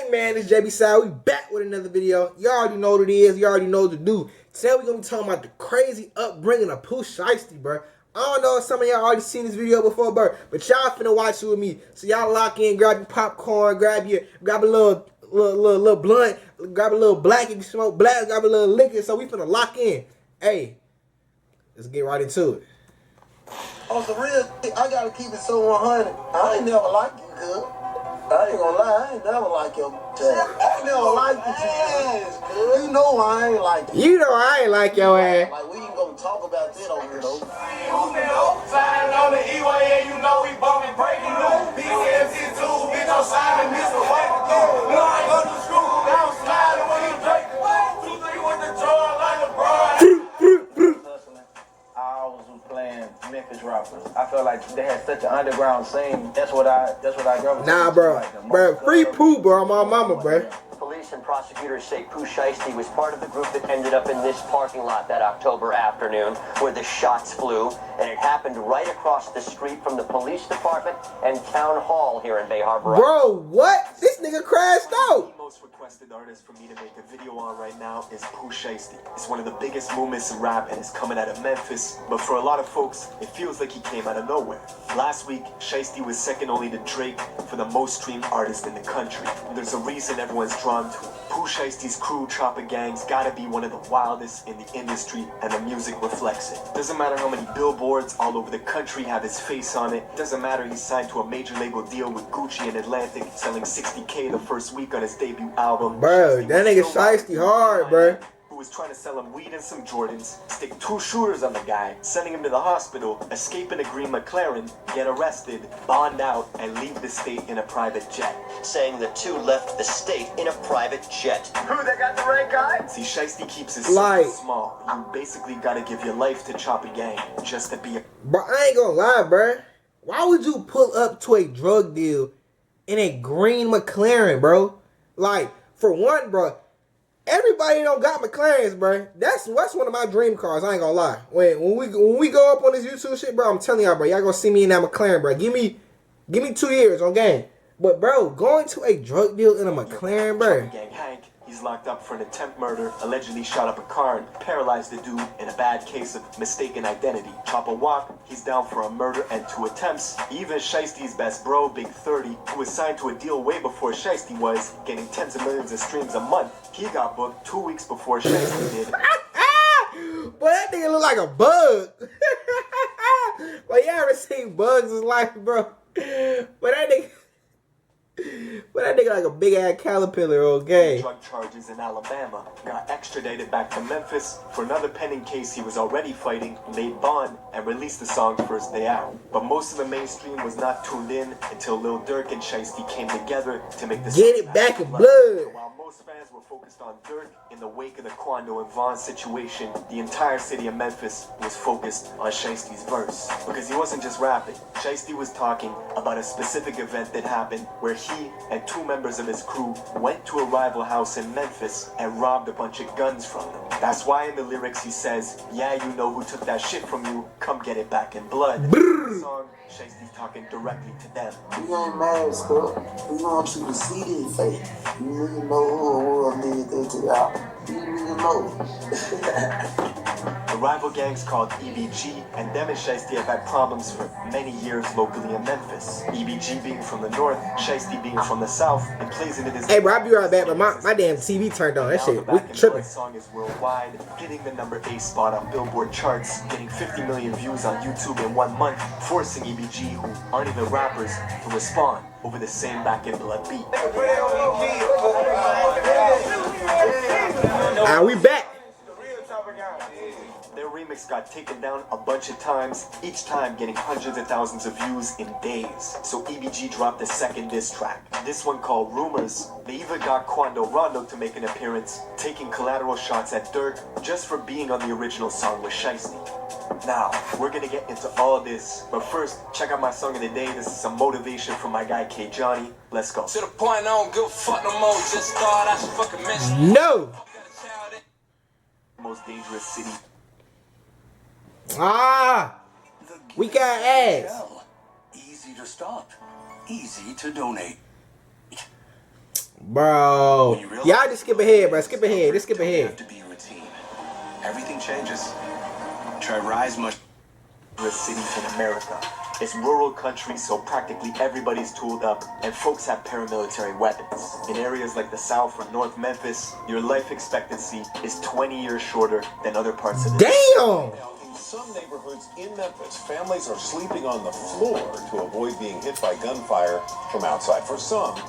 Hey man, it's JBsiah. We back with another video. You already know what it is. You already know what to do. Today we're going to be talking about the crazy upbringing of Pooh Shiesty, bro. I don't know if some of y'all already seen this video before, bro, but y'all finna watch it with me. So y'all lock in, grab your popcorn, grab a little blunt, grab a little black if you smoke black, grab a little liquor. So we finna lock in. Hey, let's get right into it. On the real, I gotta keep it so 100. I ain't never liked you, good. I ain't gonna lie, I ain't never like your ass. I never liked you, ass, good. You know I ain't like you. You know I ain't like your ass. Like, we ain't gonna talk about that on here, though. Signing on the E-way, and you know we bumping, breaking news. BCMC2, bitch, I'm signing this for what to do. No, I go to school, I'm sliding when you drink. 2-3 with the joy like LeBron. I always was playing Memphis rappers. I felt like they had such an underground scene. That's what I grew up with. Nah, bro. Bro, free Pooh, bro. My mama, bro. Police and prosecutors say Pooh Shiesty was part of the group that ended up in this parking lot that October afternoon where the shots flew, and it happened right across the street from the police department and town hall here in Bay Harbor. Bro, what? This nigga crashed out. The most requested artist for me to make a video on right now is Pooh Shiesty. It's one of the biggest movements in rap and it's coming out of Memphis, but for a lot of folks, it feels like he came out of nowhere. Last week, Shiesty was second only to Drake for the most streamed artist in the country. There's a reason everyone's drawn to him. Pooh Shiesty's crew, Chopper Gang's gotta be one of the wildest in the industry, and the music reflects it. Doesn't matter how many billboards all over the country have his face on it. Doesn't matter he's signed to a major label deal with Gucci and Atlantic, selling 60K the first week on his debut album. Bro, that nigga Shiesty hard, bro. Who was trying to sell him weed and some Jordans, stick 2 shooters on the guy, sending him to the hospital, escape in a green McLaren, get arrested, bond out, and leave the state in a private jet. Saying the two left the state in a private jet. Who, they got the right guy? See, Shiesty keeps his Like, circle small. You basically gotta give your life to Chopper Gang just to be a... Bro, I ain't gonna lie, bro. Why would you pull up to a drug deal in a green McLaren, bro? Like, for one, bro, everybody don't got McLarens, bro. That's one of my dream cars. I ain't gonna lie. When we go up on this YouTube shit, bro, I'm telling y'all, bro, y'all gonna see me in that McLaren, bro. Give me 2 years on game. But bro, going to a drug deal in a McLaren, bro. Chopper Gang Hank, he's locked up for an attempt murder, allegedly shot up a car and paralyzed the dude in a bad case of mistaken identity. Chopper Walk, he's down for a murder and 2 attempts. Even Shiesty's best bro, Big 30, who was signed to a deal way before Shiesty was, getting tens of millions of streams a month. He got booked 2 weeks before Shiesty did. Boy, that nigga look like a bug. But y'all ever seen bugs in life, bro? But that nigga like a big ass caterpillar, okay? Drug charges in Alabama, got extradited back to Memphis for another pending case he was already fighting, laid bond, and released the song first day out. But most of the mainstream was not tuned in until Lil Durk and Shiesty came together to make the Get it back in blood. So while most fans were focused on Durk in the wake of the Quando and Vaughn situation, the entire city of Memphis was focused on Shiesty's verse. Because he wasn't just rapping, Shiesty was talking about a specific event that happened where he and 2 members of his crew went to a rival house in Memphis and robbed a bunch of guns from them. That's why in the lyrics he says, yeah, you know who took that shit from you, come get it back in blood. In the song, Shiesty's talking directly to them. We ain't mad, stuff. We want you to see this. Hey, you really know who did that to y'all. You really know. The rival gangs called EBG, and them and Shiesty have had problems for many years locally in Memphis. EBG being from the north, Shiesty being from the south, and plays into this... Hey, bro, I'll be right back, but my damn TV turned on. That shit, we tripping. The song is worldwide, hitting the number 8 spot on Billboard charts, getting 50 million views on YouTube in 1 month, forcing EBG, who aren't even rappers, to respond over the same Back in Blood beat. We back. Their remix got taken down a bunch of times, each time getting hundreds of thousands of views in days. So EBG dropped a second diss track. This one called Rumors. They even got Quando Rondo to make an appearance, taking collateral shots at Durk just for being on the original song with Shiesty. Now, we're gonna get into all this, but first, check out my song of the day. This is some motivation from my guy K Johnny. Let's go. To the point I don't give a fuck no more. Just thought I should fucking mention. No. Most dangerous city. We got ads. Easy to stop, easy to donate. Bro. Y'all just skip ahead, bro. Skip ahead. Just skip ahead. Have to be routine. Everything changes. Try rise much. The cities in America. It's rural country, so practically everybody's tooled up, and folks have paramilitary weapons. In areas like the South or North Memphis, your life expectancy is 20 years shorter than other parts of the Damn! In some neighborhoods in Memphis, families are sleeping on the floor to avoid being hit by gunfire from outside. For some,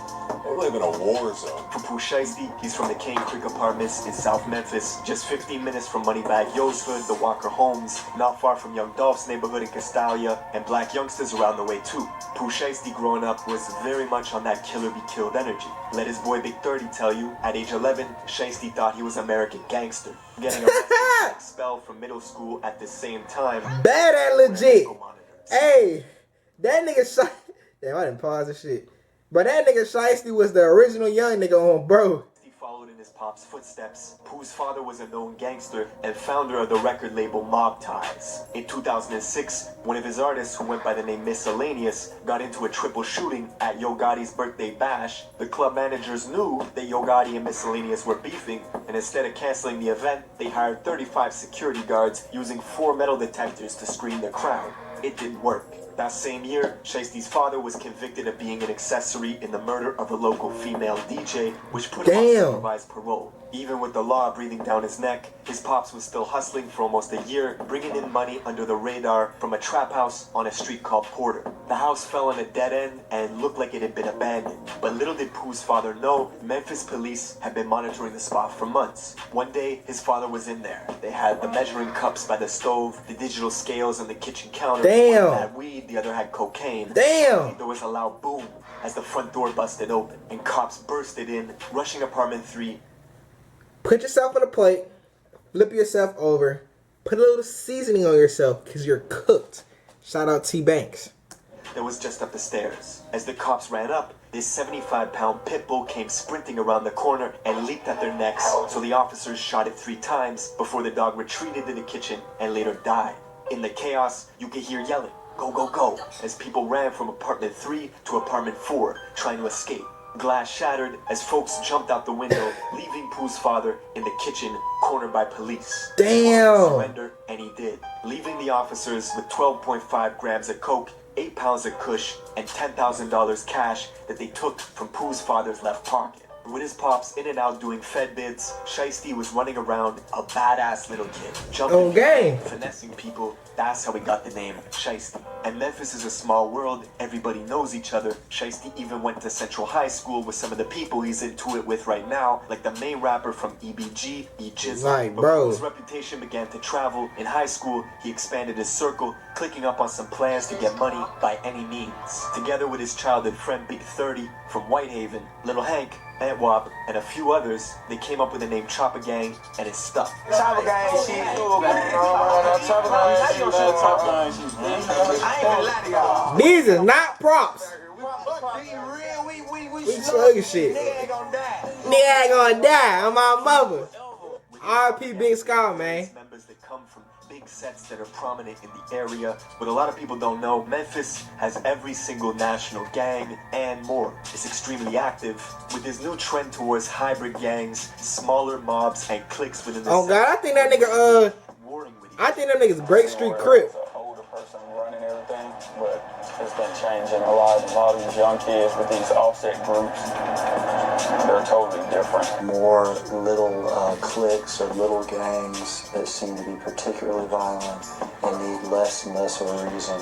they live in a war zone. For Pooh Shiesty, he's from the Cane Creek Apartments in South Memphis, just 15 minutes from Moneybagg Yo's hood, the Walker Homes, not far from Young Dolph's neighborhood in Castalia, and black youngsters around the way too. Pooh Shiesty growing up was very much on that killer be killed energy. Let his boy Big 30 tell you, at age 11, Shiesty thought he was American gangster, getting a expelled from middle school at the same time. Bad and legit. Hey, that nigga shot. Damn, I didn't pause the shit. But that nigga Shiesty was the original young nigga on bro. He followed in his pop's footsteps. Pooh's father was a known gangster and founder of the record label Mob Ties. In 2006, one of his artists, who went by the name Miscellaneous, got into a triple shooting at Yo Gotti's birthday bash. The club managers knew that Yo Gotti and Miscellaneous were beefing, and instead of canceling the event, they hired 35 security guards using 4 metal detectors to screen the crowd. It didn't work. That same year, Shiesty's father was convicted of being an accessory in the murder of a local female DJ, which put him on supervised parole. Even with the law breathing down his neck, his pops was still hustling for almost a year, bringing in money under the radar from a trap house on a street called Porter. The house fell on a dead end and looked like it had been abandoned. But little did Pooh's father know, Memphis police had been monitoring the spot for months. One day, his father was in there. They had the measuring cups by the stove, the digital scales on the kitchen counter. Damn. One had weed, the other had cocaine. Damn. There was a loud boom as the front door busted open, and cops bursted in, rushing apartment 3. Put yourself on a plate, flip yourself over, put a little seasoning on yourself because you're cooked. Shout out T Banks. That was just up the stairs. As the cops ran up, this 75-pound pit bull came sprinting around the corner and leaped at their necks, so the officers shot it 3 times before the dog retreated to the kitchen and later died. In the chaos, you could hear yelling, "Go, go, go," as people ran from apartment 3 to apartment 4, trying to escape. Glass shattered as folks jumped out the window, leaving Pooh's father in the kitchen, cornered by police. Damn. Surrender, and he did, leaving the officers with 12.5 grams of coke, 8 pounds of kush, and $10,000 cash that they took from Pooh's father's left pocket. With his pops in and out doing Fed bids, Shiesty was running around a badass little kid, jumping, finessing people. That's how he got the name Shiesty. And Memphis is a small world. Everybody knows each other. Shiesty even went to Central High School with some of the people he's into it with right now, like the main rapper from EBG, E-Jizzle. Right, but bro. His reputation began to travel. In high school, he expanded his circle, clicking up on some plans to get money by any means. Together with his childhood friend Big 30 from Whitehaven, Little Hank, Ant Wop, and a few others, they came up with the name Chopper Gang, and it stuck. Chopper Gang shit. Chopper Gang shit. I ain't gonna lie to y'all. These are not props. Be real, we slugging shit. Nigga ain't gonna die. Nigga ain't gonna die. I'm my mother. R.I.P. Big Scar, man. Members that come from big sets that are prominent in the area. What a lot of people don't know, Memphis has every single national gang and more. It's extremely active with this new trend towards hybrid gangs, smaller mobs, and cliques within the Oh God, I think that nigga I think them niggas Break Street Crip. Older person running everything, but it's been changing a lot. A lot of these young kids with these offset groups, they're totally different. More little cliques or little gangs that seem to be particularly violent and need less and less of a reason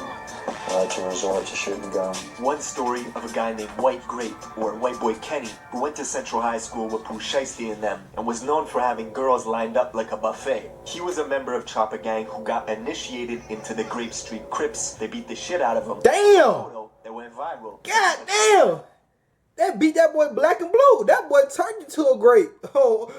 to resort to shooting guns. One story of a guy named White Grape, or White Boy Kenny, who went to Central High School with Pooh Shiesty and them, and was known for having girls lined up like a buffet. He was a member of Chopper Gang who got initiated into the Grape Street Crips. They beat the shit out of him. Damn! That went viral. God damn! That beat that boy black and blue. That boy turned into a grape. Oh,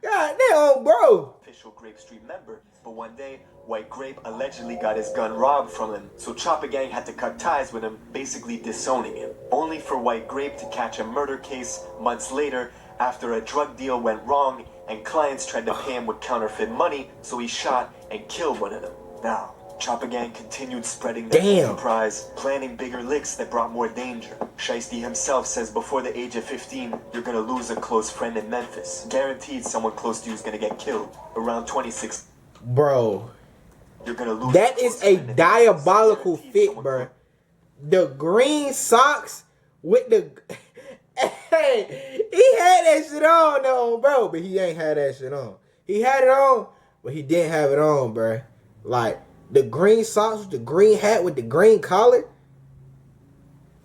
God damn, bro. Official Grape Street member. But one day, White Grape allegedly got his gun robbed from him, so Chopper Gang had to cut ties with him, basically disowning him. Only for White Grape to catch a murder case months later after a drug deal went wrong and clients tried to pay him with counterfeit money, so he shot and killed one of them. Now, Chopper Gang continued spreading their enterprise, planning bigger licks that brought more danger. Shiesty himself says before the age of 15, you're gonna lose a close friend in Memphis. Guaranteed someone close to you is gonna get killed. Around 26. Bro. You're gonna lose. That is a diabolical fit, bro. The green socks with the... Hey, he had that shit on though, bro. But he ain't had that shit on. He had it on, but he didn't have it on, bro. Like, the green socks with the green hat with the green collar.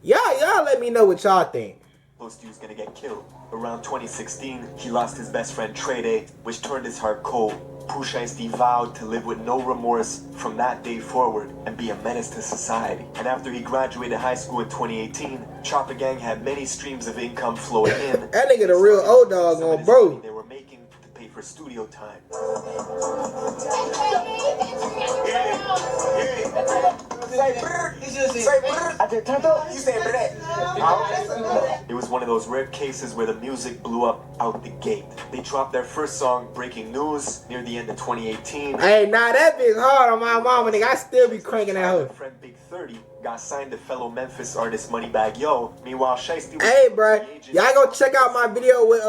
Y'all let me know what y'all think. Close to was gonna get killed. Around 2016, he lost his best friend Trey, which turned his heart cold. Pooh Shiesty vowed to live with no remorse from that day forward and be a menace to society. And after he graduated high school in 2018, Chopper Gang had many streams of income flowing in. That nigga the real O-Dawg on, bro. They were making to pay for studio time. It was one of those rare cases where the music blew up out the gate. They dropped their first song, Breaking News, near the end of 2018. Hey, nah, that bitch hard on my mama, nigga. I still be cranking that hoe. Friend Big 30 got signed to fellow Memphis artist MONEYBAGG Yo. Meanwhile, Shiesty. Hey, bro, y'all go check out my video with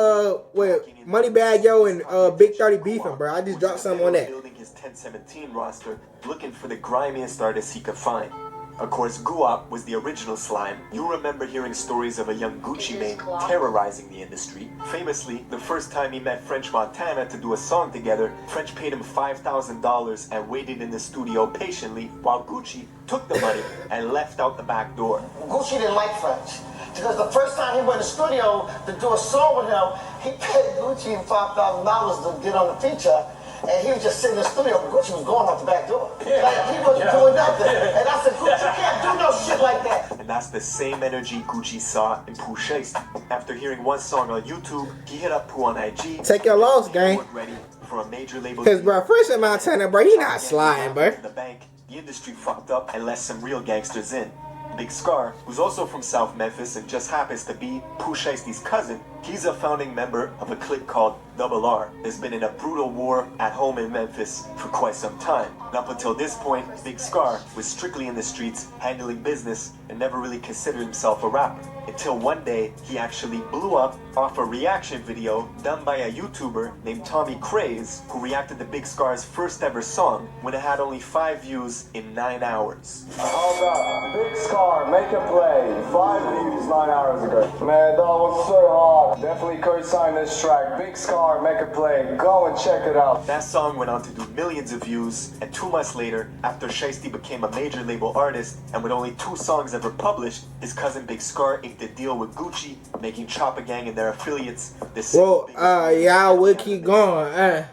MONEYBAGG Yo and Big 30 beefing, bro. I just dropped something on that. Building his 1017 roster, looking for the grimiest artists he could find. Of course, Guap was the original slime. You remember hearing stories of a young Gucci Mane terrorizing the industry. Famously, the first time he met French Montana to do a song together, French paid him $5,000 and waited in the studio patiently while Gucci took the money and left out the back door. Gucci didn't like French. Because the first time he went to the studio to do a song with him, he paid Gucci $5,000 to get on the feature. And he was just sitting in the studio, but Gucci was going out the back door. Like, he wasn't doing nothing. And I said, Gucci, you can't do no shit like that. And that's the same energy Gucci saw in Pooh Shiesty. After hearing one song on YouTube, he hit up Pooh on IG. Take your loss, gang. Ready for a major label. Cause, bro, Fresh in Montana, bro, he not sliding, bro. The bank, the industry fucked up and let some real gangsters in. Big Scar, who's also from South Memphis and just happens to be Pooh Shiesty's cousin, he's a founding member of a clique called R. There's been in a brutal war at home in Memphis for quite some time. And up until this point, Big Scar was strictly in the streets, handling business, and never really considered himself a rapper. Until one day, he actually blew up off a reaction video done by a YouTuber named Tommy Craze, who reacted to Big Scar's first ever song when it had only 5 views in 9 hours. Hold up, Big Scar, make a play. 5 views 9 hours ago. Man, that was so hard. Definitely co-sign this track. Big Scar, make a play. Go and check it out. That song went on to do millions of views, and 2 months later, after Shiesty became a major label artist, and with only 2 songs ever published, his cousin Big Scar inked a deal with Gucci, making Chopper Gang and their affiliates the well, yeah, I will keep going. I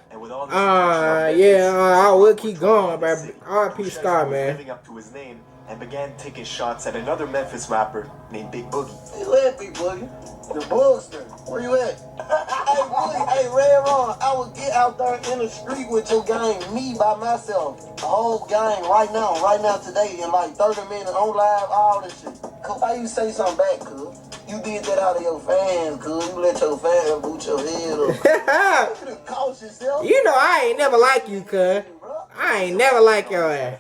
will keep going, bro. R.I.P. Scar, man. Living up to his name and began taking shots at another Memphis rapper named Big Boogie. Hey, let Big Boogie. The Boogster. Where you at? Hey, Boogie. Hey, Red Ron. I would get out there in the street with your gang, me by myself. The whole gang right now, today, in like 30 minutes, on live, all this shit. Why you say something back, cuz? You did that out of your fans, cuz. You let your fans boot your head up. You could have caught yourself. You know I ain't never like you, cuz. I ain't never like your ass.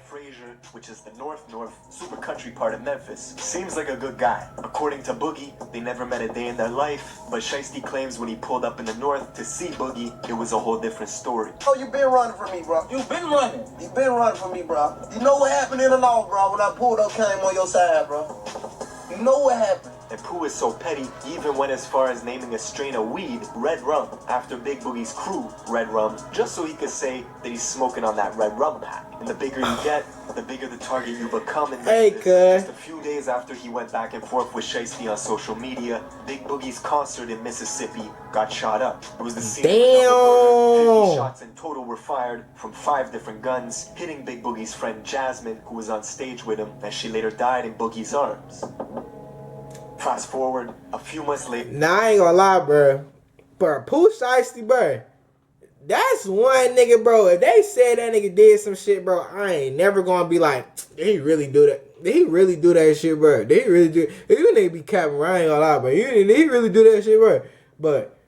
Which is the north super country part of Memphis. Seems like a good guy. According to Boogie, they never met a day in their life, but Shiesty claims when he pulled up in the north to see Boogie, it was a whole different story. Oh, you been running from me, bro. You been running. You been running from me, bro. You know what happened in the law, bro, when I pulled up, came on your side, bro. You know what happened. And Pooh is so petty, he even went as far as naming a strain of weed Red Rum after Big Boogie's crew, Red Rum, just so he could say that he's smoking on that Red Rum pack. And the bigger you get, the bigger the target you become in Memphis. Hey, cuz. Just a few days after he went back and forth with Shiesty on social media, Big Boogie's concert in Mississippi got shot up. It was the scene where 50 shots in total were fired from 5 different guns, hitting Big Boogie's friend Jasmine, who was on stage with him, and she later died in Boogie's arms. Fast forward a few months later. Nah, I ain't gonna lie, bro. But Pooh Shiesty, bro. That's one nigga, bro. If they said that nigga did some shit, bro, I ain't never gonna be like, did he really do that? Did he really do that shit, bro? Did he really do it? You nigga be capping, bro. I ain't gonna lie, bro. Did he really do that shit, bro? But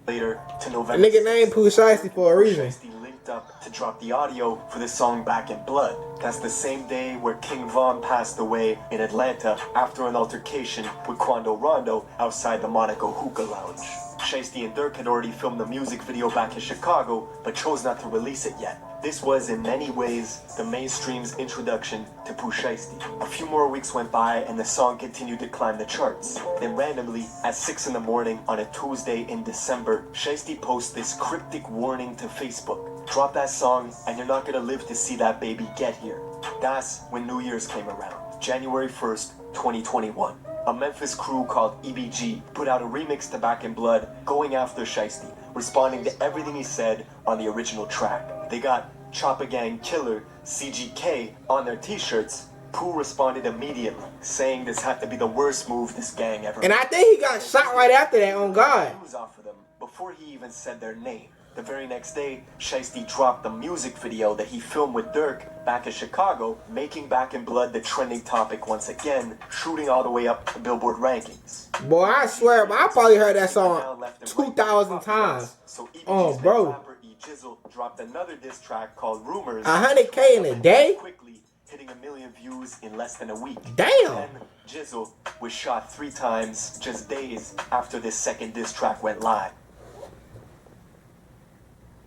later to November. a nigga named Pooh Shiesty for a reason. Shiesty linked up to drop the audio for the song Back in Blood. That's the same day where King Von passed away in Atlanta after an altercation with Quando Rondo outside the Monaco Hookah Lounge. Shiesty and Durk had already filmed the music video back in Chicago, but chose not to release it yet. This was, in many ways, the mainstream's introduction to Pooh Shiesty. A few more weeks went by and the song continued to climb the charts. Then randomly, at 6 in the morning on a Tuesday in December, Shiesty posts this cryptic warning to Facebook. Drop that song and you're not gonna live to see that baby get here. That's when New Year's came around, January 1st, 2021. A Memphis crew called EBG put out a remix to Back in Blood, going after Shiesty, responding to everything he said on the original track. They got Choppa Gang Killer, CGK on their t-shirts. Pooh responded immediately, saying this had to be the worst move this gang ever And I think he got shot right after that, on God. News off of them before he even said their name. The very next day, Shiesty dropped the music video that he filmed with Durk back in Chicago, making Back in Blood the trending topic once again, shooting all the way up the Billboard rankings. Boy, I swear, I probably heard that song 2,000 times. So Oh, bro. Jizzle dropped another diss track called Rumors. 100K in a day? Quickly hitting 1 million views in less than a week. Damn. Then Jizzle was shot 3 times just days after this second diss track went live.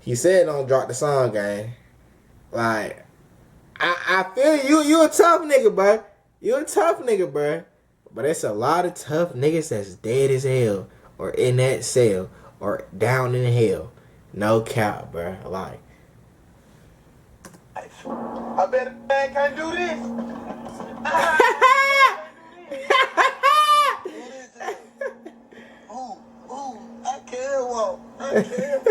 He said don't drop the song, gang. Like, I feel you a tough nigga, bro. You a tough nigga, bro. But it's a lot of tough niggas that's dead as hell, or in that cell, or down in hell. No cap, bro. Like, I bet a man can't do this. Ooh, I can't walk. I can't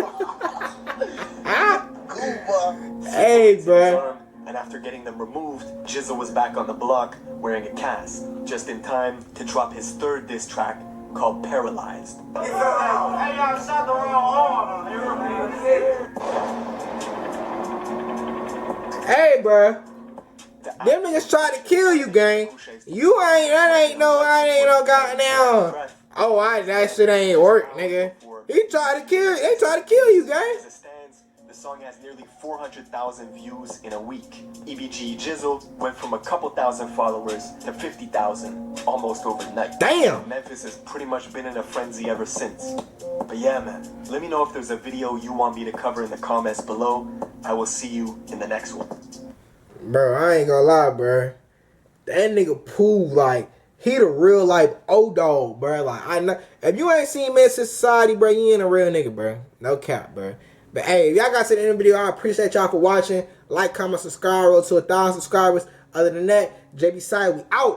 walk. Hey, bro. And after getting them removed, Jizzle was back on the block wearing a cast, just in time to drop his third diss track called Paralyzed. Hey, y'all shot the wrong arm. Hey, bro. Them niggas tried to kill you, gang. That ain't no goddamn. Oh, that shit ain't work, nigga. They tried to kill you, gang. As it stands, the song has nearly 400,000 views in a week. EBG Jizzle went from a couple thousand followers to 50,000 almost overnight. Damn. Memphis has pretty much been in a frenzy ever since. But yeah, man, let me know if there's a video you want me to cover in the comments below. I will see you in the next one. Bro, I ain't gonna lie, bro. That nigga Pooh, like, he the real life O-Dawg, bro. Like, I know if you ain't seen Men's Society, bro, you ain't a real nigga, bro. No cap, bro. But hey, if y'all got to the end of the video, I appreciate y'all for watching. Like, comment, subscribe, roll to 1,000 subscribers. Other than that, JBsiah, we out.